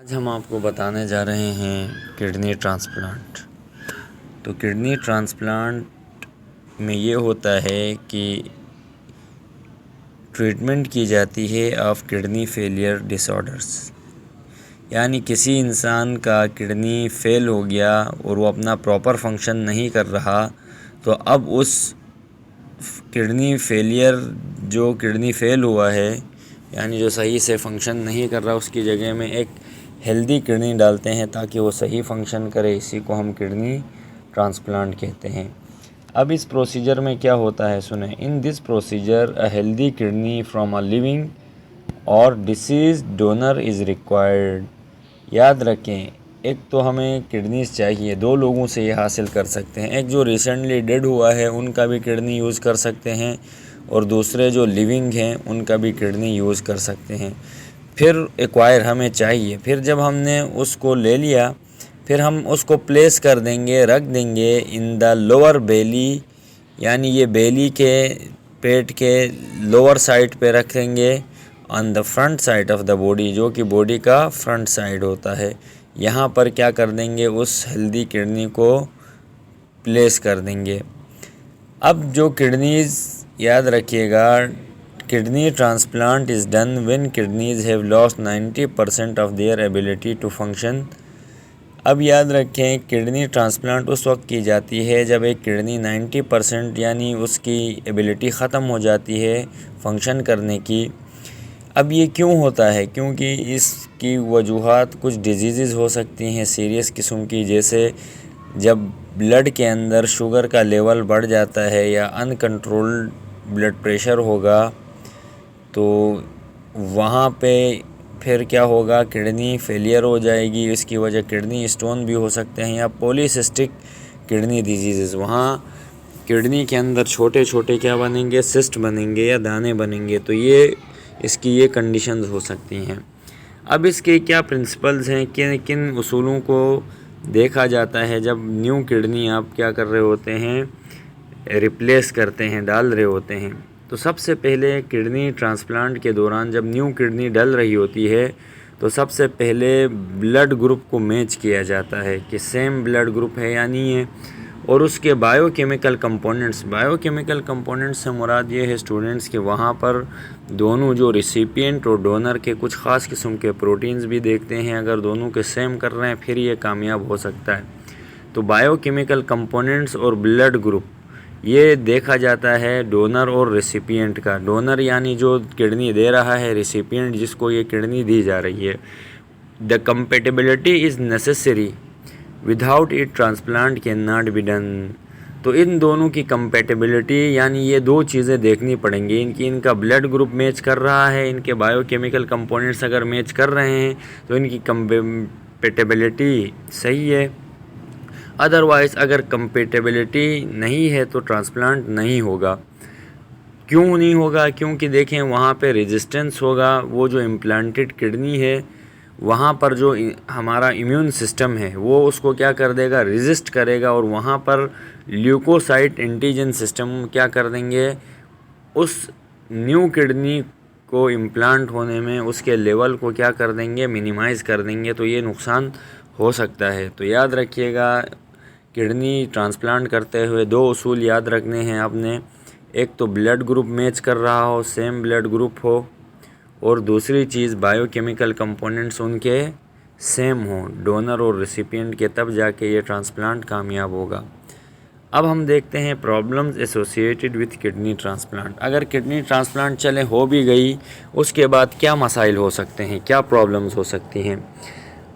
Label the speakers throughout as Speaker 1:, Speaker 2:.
Speaker 1: आज हम आपको बताने जा रहे हैं किडनी ट्रांसप्लांट। तो किडनी ट्रांसप्लांट में ये होता है कि ट्रीटमेंट की जाती है ऑफ किडनी फेलियर डिसऑर्डर्स, यानी किसी इंसान का किडनी फेल हो गया और वो अपना प्रॉपर फंक्शन नहीं कर रहा, तो अब उस किडनी फेलियर जो किडनी फेल हुआ है, यानी जो सही से फंक्शन नहीं कर रहा, उसकी जगह में एक हेल्दी किडनी डालते हैं ताकि वो सही फंक्शन करे। इसी को हम किडनी ट्रांसप्लांट कहते हैं। अब इस प्रोसीजर में क्या होता है सुने। In this procedure a healthy kidney from a living और डिसीज डोनर इज़ रिक्वायर्ड। याद रखें, एक तो हमें किडनीज चाहिए, दो लोगों से ये हासिल कर सकते हैं। एक जो रिसेंटली डेड हुआ है उनका भी किडनी यूज़ कर सकते हैं, और दूसरे जो लिविंग हैं उनका भी किडनी यूज़ कर सकते हैं। फिर एक्वायर हमें चाहिए। फिर जब हमने उसको ले लिया, फिर हम उसको प्लेस कर देंगे, रख देंगे इन द लोअर बेली, यानी ये बेली के पेट के लोअर साइड पे रखेंगे on the front side of the body, जो कि बॉडी का फ्रंट साइड होता है। यहाँ पर क्या कर देंगे, उस हेल्दी किडनी को प्लेस कर देंगे। अब जो किडनीज़, याद रखिएगा, kidney transplant is done when kidneys have lost 90% of their ability to function. अब याद रखें, किडनी ट्रांसप्लांट उस वक्त की जाती है जब एक किडनी 90% यानी उसकी एबिलिटी ख़त्म हो जाती है फंक्शन करने की। अब ये क्यों होता है? क्योंकि इसकी वजूहात कुछ डिजीज़ हो सकती हैं सीरियस किस्म की, जैसे जब ब्लड के अंदर शुगर का लेवल बढ़ जाता है या अनकंट्रोल्ड ब्लड प्रेशर होगा, तो वहाँ पे फिर क्या होगा, किडनी फेलियर हो जाएगी। इसकी वजह किडनी स्टोन भी हो सकते हैं या पॉलीसिस्टिक किडनी डिजीज़। वहाँ किडनी के अंदर छोटे छोटे क्या बनेंगे, सिस्ट बनेंगे या दाने बनेंगे। तो ये इसकी ये कंडीशंस हो सकती हैं। अब इसके क्या प्रिंसिपल्स हैं, किन किन उसूलों को देखा जाता है जब न्यू किडनी आप क्या कर रहे होते हैं, रिप्लेस करते हैं, डाल रहे होते हैं। तो सबसे पहले किडनी ट्रांसप्लांट के दौरान जब न्यू किडनी डल रही होती है, तो सबसे पहले ब्लड ग्रुप को मैच किया जाता है कि सेम ब्लड ग्रुप है या नहीं है, और उसके बायोकेमिकल कंपोनेंट्स से मुराद ये है स्टूडेंट्स कि वहाँ पर दोनों जो रिसिपिएंट और डोनर के कुछ ख़ास किस्म के प्रोटीन्स भी देखते हैं। अगर दोनों के सेम कर रहे हैं फिर ये कामयाब हो सकता है। तो बायोकेमिकल कंपोनेंट्स और ब्लड ग्रुप ये देखा जाता है डोनर और रिसिपिएंट का। डोनर यानी जो किडनी दे रहा है, रिसिपिएंट जिसको ये किडनी दी जा रही है। The compatibility is necessary, without it transplant can not be done. तो इन दोनों की कंपेटिबिलिटी, यानी ये दो चीज़ें देखनी पड़ेंगी, इनका ब्लड ग्रुप मैच कर रहा है, इनके बायोकेमिकल कंपोनेंट्स अगर मैच कर रहे हैं तो इनकी कंपेटिबिलिटी सही है। अदरवाइज़ अगर कंपेटिबिलिटी नहीं है तो ट्रांसप्लांट नहीं होगा। क्यों नहीं होगा? क्योंकि देखें वहाँ पे रेजिस्टेंस होगा। वो जो इम्प्लांटेड किडनी है वहाँ पर जो हमारा इम्यून सिस्टम है वो उसको क्या कर देगा, रेजिस्ट करेगा, और वहाँ पर ल्यूकोसाइट एंटीजन सिस्टम क्या कर देंगे, उस न्यू किडनी को इम्प्लांट होने में उसके लेवल को क्या कर देंगे, मिनिमाइज़ कर देंगे। तो ये नुकसान हो सकता है। तो याद रखिएगा, किडनी ट्रांसप्लांट करते हुए दो उसूल याद रखने हैं आपने। एक तो ब्लड ग्रुप मैच कर रहा हो, सेम ब्लड ग्रुप हो, और दूसरी चीज़ बायोकेमिकल कंपोनेंट्स उनके सेम हो, डोनर और रेसिपिएंट के, तब जाके ये ट्रांसप्लांट कामयाब होगा। अब हम देखते हैं problems associated with kidney transplant. अगर किडनी ट्रांसप्लांट चले हो भी गई, उसके बाद क्या मसाइल हो सकते हैं, क्या प्रॉब्लम्स हो सकती हैं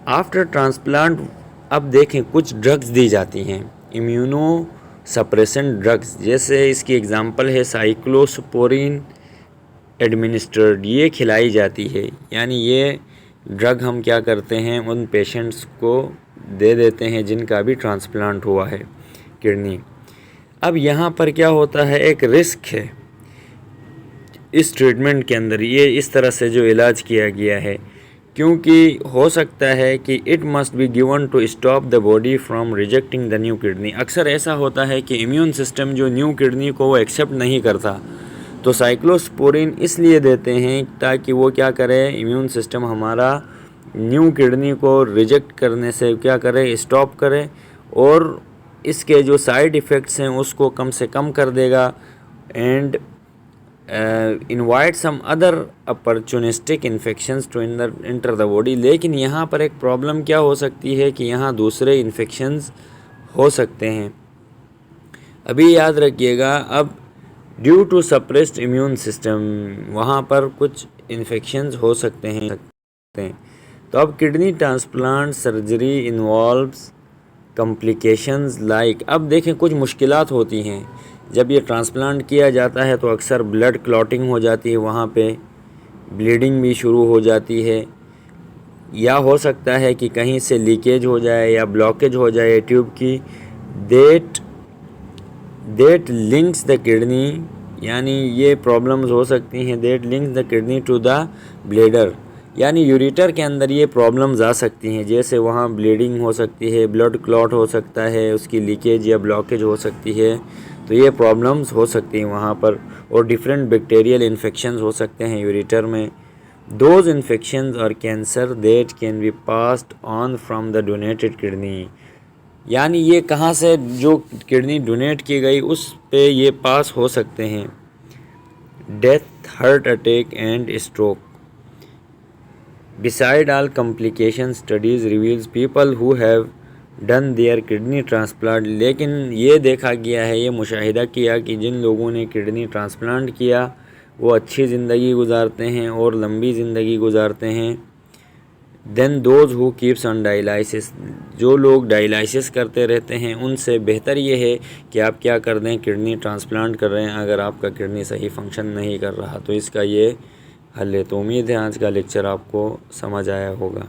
Speaker 1: आफ्टर ट्रांसप्लांट। अब देखें, कुछ ड्रग्स दी जाती हैं, इम्यूनो सप्रेसेंट ड्रग्स, जैसे इसकी एग्जांपल है साइक्लोस्पोरिन एडमिनिस्ट्रेड, ये खिलाई जाती है। यानी ये ड्रग हम क्या करते हैं, उन पेशेंट्स को दे देते हैं जिनका भी ट्रांसप्लांट हुआ है किडनी। अब यहाँ पर क्या होता है, एक रिस्क है इस ट्रीटमेंट के अंदर, ये इस तरह से जो इलाज किया गया है, क्योंकि हो सकता है कि it must be given to stop the body from rejecting the new kidney. अक्सर ऐसा होता है कि इम्यून सिस्टम जो न्यू किडनी को वो एक्सेप्ट नहीं करता, तो साइक्लोस्पोरिन इसलिए देते हैं ताकि वो क्या करे, इम्यून सिस्टम हमारा न्यू किडनी को रिजेक्ट करने से क्या करे, स्टॉप करे और इसके जो साइड इफ़ेक्ट्स हैं उसको कम से कम कर देगा and invite some other opportunistic infections to enter the body. लेकिन यहाँ पर एक प्रॉब्लम क्या हो सकती है कि यहाँ दूसरे इन्फेक्शंस हो सकते हैं। अभी याद रखिएगा, अब due to suppressed immune system वहाँ पर कुछ इन्फेक्शंस हो सकते हैं। तो अब kidney transplant surgery involves complications like, अब देखें कुछ मुश्किलात होती हैं जब ये ट्रांसप्लांट किया जाता है तो अक्सर ब्लड क्लॉटिंग हो जाती है, वहाँ पे ब्लीडिंग भी शुरू हो जाती है, या हो सकता है कि कहीं से लीकेज हो जाए या ब्लॉकेज हो जाए ट्यूब की। देट लिंक्स द किडनी, यानी ये प्रॉब्लम्स हो सकती हैं। That links the kidney to the bladder, यानी यूरेटर के अंदर ये प्रॉब्लम्स आ सकती हैं, जैसे वहाँ ब्लीडिंग हो सकती है, ब्लड क्लॉट हो सकता है, उसकी लीकेज या ब्लॉकेज हो सकती है। तो ये प्रॉब्लम्स हो सकती हैं वहाँ पर, और डिफरेंट बैक्टीरियल इन्फेक्शंस हो सकते हैं यूरेटर में। दोज इन्फेक्शंस और cancer that can be passed on from the donated kidney, यानी ये कहाँ से जो किडनी डोनेट की गई उस पे ये पास हो सकते हैं। Death, heart attack and stroke. Beside all complications, studies reveals people who have done their kidney transplant, लेकिन ये देखा गया है, ये मुशाहिदा किया कि जिन लोगों ने किडनी ट्रांसप्लांट किया वो अच्छी ज़िंदगी गुजारते हैं और लंबी ज़िंदगी गुजारते हैं। Then those who keeps on dialysis, जो लोग डायलिसिस करते रहते हैं उनसे बेहतर ये है कि आप क्या कर दें, किडनी ट्रांसप्लांट कर रहे हैं अगर आपका किडनी सही फंक्शन नहीं कर रहा तो इसका ये हल है। तो उम्मीद है आज का लेक्चर आपको समझ आया होगा।